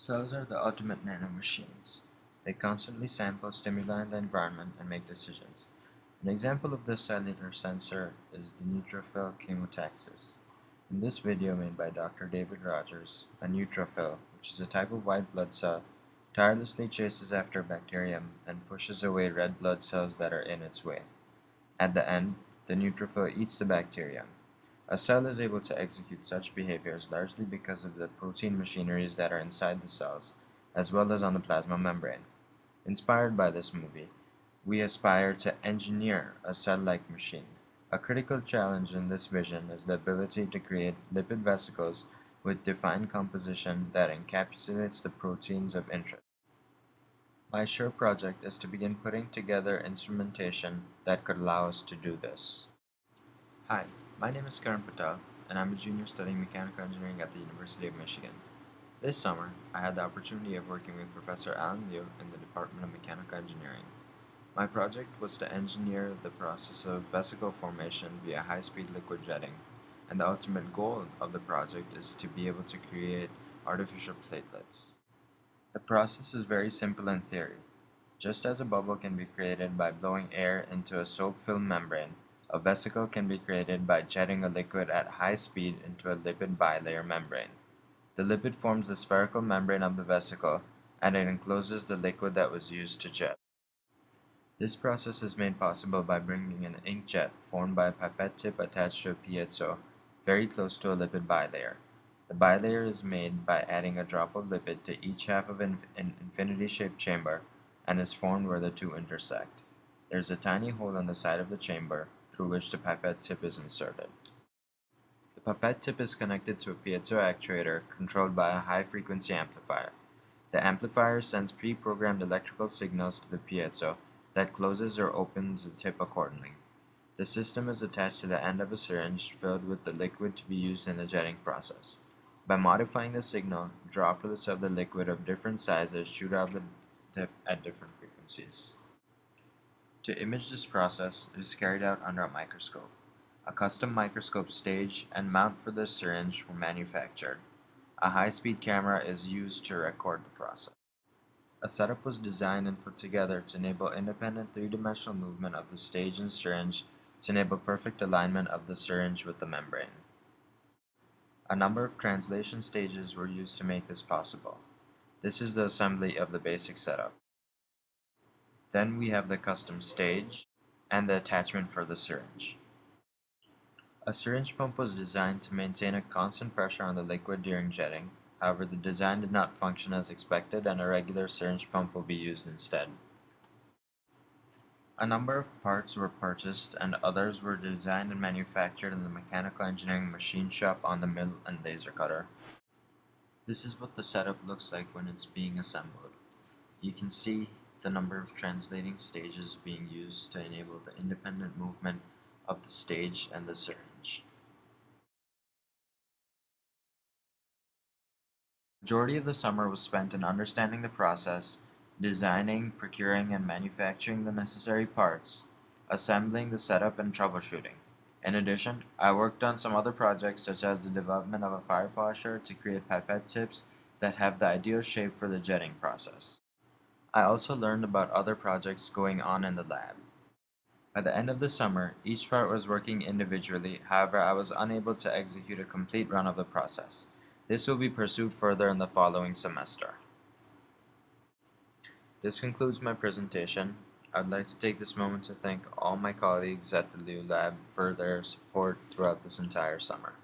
Cells are the ultimate nanomachines. They constantly sample stimuli in the environment and make decisions. An example of this cellular sensor is the neutrophil chemotaxis. In this video made by Dr. David Rogers, a neutrophil, which is a type of white blood cell, tirelessly chases after bacterium and pushes away red blood cells that are in its way. At the end, the neutrophil eats the bacterium. A cell is able to execute such behaviors largely because of the protein machineries that are inside the cells, as well as on the plasma membrane. Inspired by this movie, we aspire to engineer a cell-like machine. A critical challenge in this vision is the ability to create lipid vesicles with defined composition that encapsulates the proteins of interest. My sure project is to begin putting together instrumentation that could allow us to do this. Hi, my name is Karan Patel, and I'm a junior studying mechanical engineering at the University of Michigan. This summer, I had the opportunity of working with Professor Allen Liu in the Department of Mechanical Engineering. My project was to engineer the process of vesicle formation via high-speed liquid jetting, and the ultimate goal of the project is to be able to create artificial platelets. The process is very simple in theory. Just as a bubble can be created by blowing air into a soap-filled membrane, a vesicle can be created by jetting a liquid at high speed into a lipid bilayer membrane. The lipid forms the spherical membrane of the vesicle, and it encloses the liquid that was used to jet. This process is made possible by bringing an inkjet formed by a pipette tip attached to a piezo very close to a lipid bilayer. The bilayer is made by adding a drop of lipid to each half of an infinity-shaped chamber and is formed where the two intersect. There is a tiny hole on the side of the chamber through which the pipette tip is inserted. The pipette tip is connected to a piezo actuator controlled by a high-frequency amplifier. The amplifier sends pre-programmed electrical signals to the piezo that closes or opens the tip accordingly. The system is attached to the end of a syringe filled with the liquid to be used in the jetting process. By modifying the signal, droplets of the liquid of different sizes shoot out of the tip at different frequencies. To image this process, it is carried out under a microscope. A custom microscope stage and mount for the syringe were manufactured. A high-speed camera is used to record the process. A setup was designed and put together to enable independent three-dimensional movement of the stage and syringe to enable perfect alignment of the syringe with the membrane. A number of translation stages were used to make this possible. This is the assembly of the basic setup. Then we have the custom stage and the attachment for the syringe. A syringe pump was designed to maintain a constant pressure on the liquid during jetting. However, the design did not function as expected and a regular syringe pump will be used instead. A number of parts were purchased and others were designed and manufactured in the mechanical engineering machine shop on the mill and laser cutter. This is what the setup looks like when it's being assembled. You can see the number of translating stages being used to enable the independent movement of the stage and the syringe. The majority of the summer was spent in understanding the process, designing, procuring, and manufacturing the necessary parts, assembling the setup, and troubleshooting. In addition, I worked on some other projects such as the development of a fire polisher to create pipette tips that have the ideal shape for the jetting process. I also learned about other projects going on in the lab. By the end of the summer, each part was working individually, however I was unable to execute a complete run of the process. This will be pursued further in the following semester. This concludes my presentation. I would like to take this moment to thank all my colleagues at the Liu Lab for their support throughout this entire summer.